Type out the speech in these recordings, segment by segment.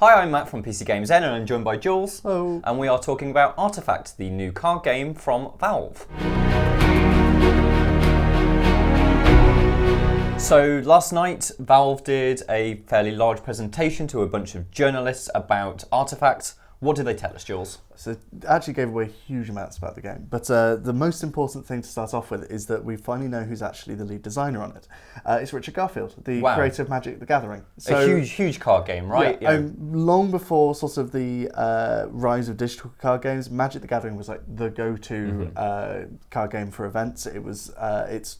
Hi, I'm Matt from PCGamesN and I'm joined by Jules. Hello. And we are talking about Artifact, the new card game from Valve. So last night, Valve did a fairly large presentation to a bunch of journalists about Artifact. What did they tell us, Jules? So it actually gave away huge amounts about the game. But the most important thing to start off with is that we finally know who's actually the lead designer on it. It's Richard Garfield, the creator of Magic the Gathering. So, a huge card game, right? Yeah. Long before sort of the rise of digital card games, Magic the Gathering was like the go-to card game for events. It was it's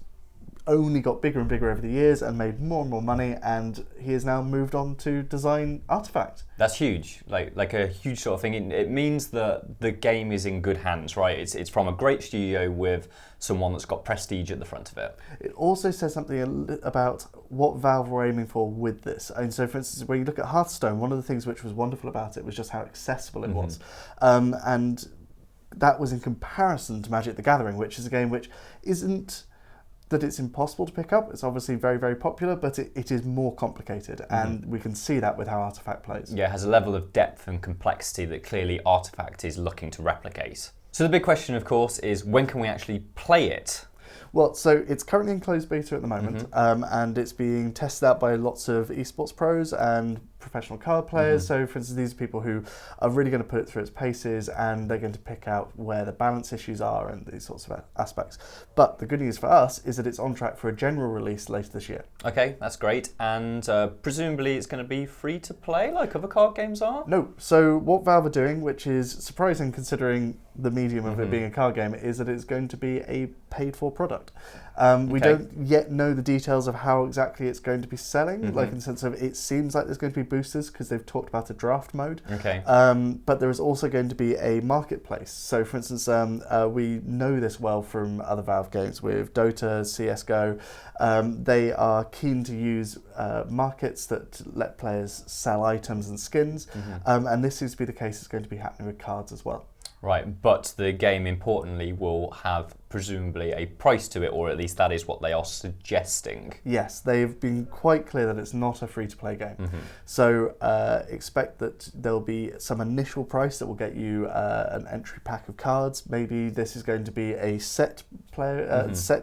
only got bigger and bigger over the years and made more and more money, and he has now moved on to design Artifact. That's huge, like a huge sort of thing. It means that the game is in good hands, right? It's from a great studio with someone that's got prestige at the front of it. It also says something about what Valve were aiming for with this. And so, for instance, when you look at Hearthstone, one of the things which was wonderful about it was just how accessible it was. And that was in comparison to Magic the Gathering, which is a game which isn't that it's impossible to pick up. It's obviously very, very popular, but it is more complicated, and we can see that with how Artifact plays. Yeah, it has a level of depth and complexity that clearly Artifact is looking to replicate. So the big question, of course, is when can we actually play it? Well, so it's currently in closed beta at the moment, and it's being tested out by lots of esports pros and professional card players. So, for instance, these are people who are really going to put it through its paces, and they're going to pick out where the balance issues are and these sorts of aspects. But the good news for us is that it's on track for a general release later this year. Okay, that's great. And presumably it's going to be free to play like other card games are? No. So what Valve are doing, which is surprising considering the medium of it being a card game, is that it's going to be a paid-for product. We don't yet know the details of how exactly it's going to be selling, like in the sense of it seems like there's going to be boosters because they've talked about a draft mode. Okay. But there is also going to be a marketplace. So, for instance, we know this well from other Valve games with Dota, CSGO. They are keen to use markets that let players sell items and skins, and this seems to be the case. It's going to be happening with cards as well. Right, but the game, importantly, will have presumably a price to it, or at least that is what they are suggesting. Yes, they've been quite clear that it's not a free-to-play game. So expect that there'll be some initial price that will get you an entry pack of cards. Maybe this is going to be a set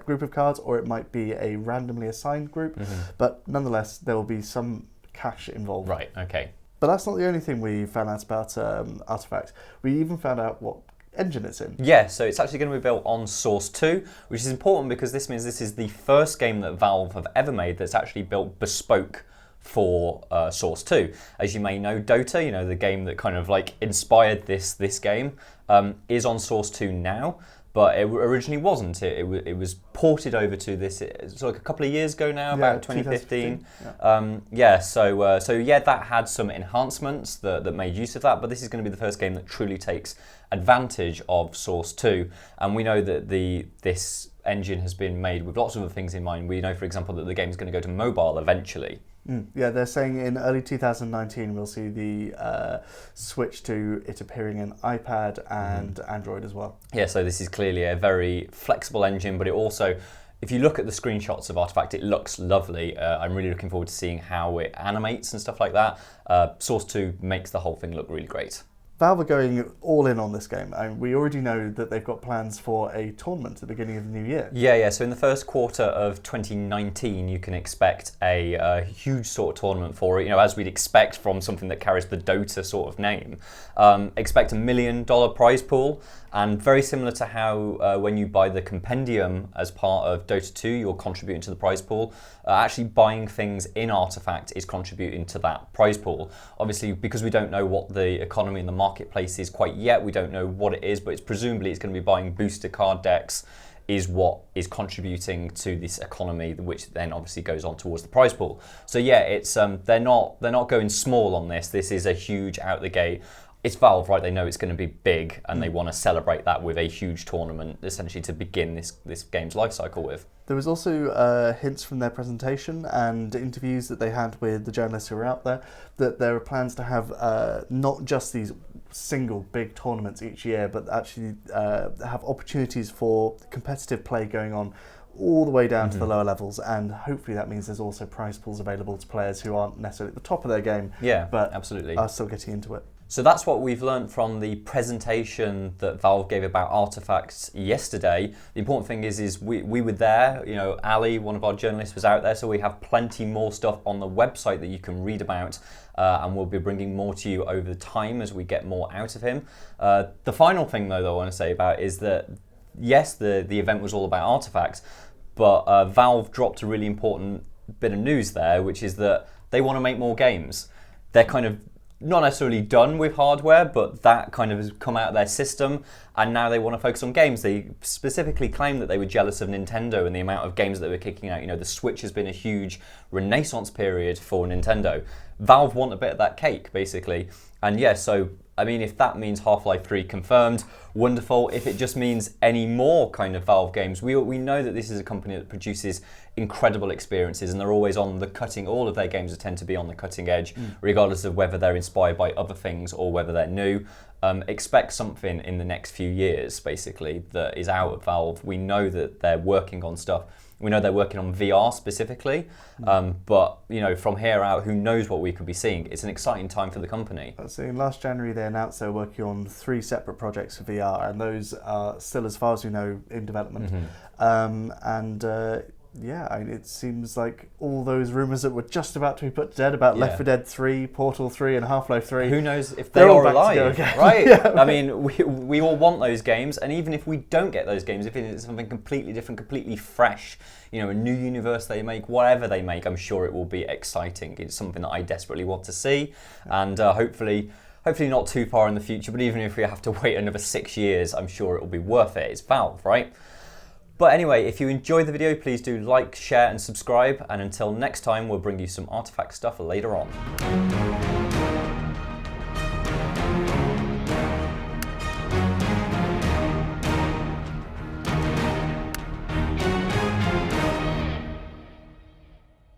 group of cards, or it might be a randomly assigned group. But nonetheless, there will be some cash involved. Right, okay. But that's not the only thing we found out about Artifact. We even found out what engine it's in. Yeah, so it's actually going to be built on Source 2, which is important because this means this is the first game that Valve have ever made that's actually built bespoke for Source 2. As you may know, Dota, the game that kind of like inspired this game, is on Source 2 now. But it originally wasn't. It was ported over to this. It's like a couple of years ago now, about 2015. So that had some enhancements that made use of that. But this is going to be the first game that truly takes advantage of Source 2. And we know that this engine has been made with lots of other things in mind. We know, for example, that the game is going to go to mobile eventually. Yeah, they're saying in early 2019 we'll see the switch to it appearing in iPad and Android as well. Yeah, so this is clearly a very flexible engine, but it also, if you look at the screenshots of Artifact, it looks lovely. I'm really looking forward to seeing how it animates and stuff like that. Source 2 makes the whole thing look really great. Valve are going all in on this game. We already know that they've got plans for a tournament at the beginning of the new year. Yeah. So in the first quarter of 2019, you can expect a huge sort of tournament for it. As we'd expect from something that carries the Dota sort of name. Expect $1 million prize pool. And very similar to how when you buy the compendium as part of Dota 2, you're contributing to the prize pool. Actually buying things in Artifact is contributing to that prize pool. Obviously, because we don't know what the economy and the marketplace is quite yet, we don't know what it is, but it's presumably it's going to be buying booster card decks is what is contributing to this economy, which then obviously goes on towards the prize pool. So yeah, it's they're not going small on this. This is a huge out the gate. It's Valve, right? They know it's going to be big, and they want to celebrate that with a huge tournament, essentially to begin this game's life cycle with. There was also hints from their presentation and interviews that they had with the journalists who were out there that there are plans to have not just these single big tournaments each year, but actually have opportunities for competitive play going on all the way down to the lower levels, and hopefully that means there's also prize pools available to players who aren't necessarily at the top of their game, but absolutely are still getting into it. So that's what we've learned from the presentation that Valve gave about Artifacts yesterday. The important thing is we were there, you know, Ali, one of our journalists, was out there, so we have plenty more stuff on the website that you can read about, and we'll be bringing more to you over time as we get more out of him. The final thing, though, that I want to say about is that, yes, the event was all about Artifacts, but Valve dropped a really important bit of news there, which is that they want to make more games. They're kind of not necessarily done with hardware, but that kind of has come out of their system, and now they want to focus on games. They specifically claimed that they were jealous of Nintendo and the amount of games that they were kicking out. You know, the Switch has been a huge renaissance period for Nintendo. Valve want a bit of that cake, basically. And yeah, so, I mean, if that means Half-Life 3 confirmed, wonderful. If it just means any more kind of Valve games, we know that this is a company that produces incredible experiences, and they're always on the cutting, all of their games tend to be on the cutting edge, regardless of whether they're inspired by other things or whether they're new. Expect something in the next few years, basically, that is out of Valve. We know that they're working on stuff. We know they're working on VR specifically, but you know, from here out, who knows what we could be seeing? It's an exciting time for the company. So last January, they announced they were working on 3 separate projects for VR, and those are still, as far as we know, in development. Yeah, I mean, it seems like all those rumours that were just about to be put to bed about Left 4 Dead 3, Portal 3 and Half-Life 3. Who knows if they are alive, right? I mean, we all want those games, and even if we don't get those games, if it's something completely different, completely fresh, you know, a new universe they make, whatever they make, I'm sure it will be exciting. It's something that I desperately want to see, and hopefully not too far in the future, but even if we have to wait another 6 years, I'm sure it will be worth it. It's Valve, right? But anyway, if you enjoyed the video, please do like, share and subscribe. And until next time, we'll bring you some Artifact stuff later on.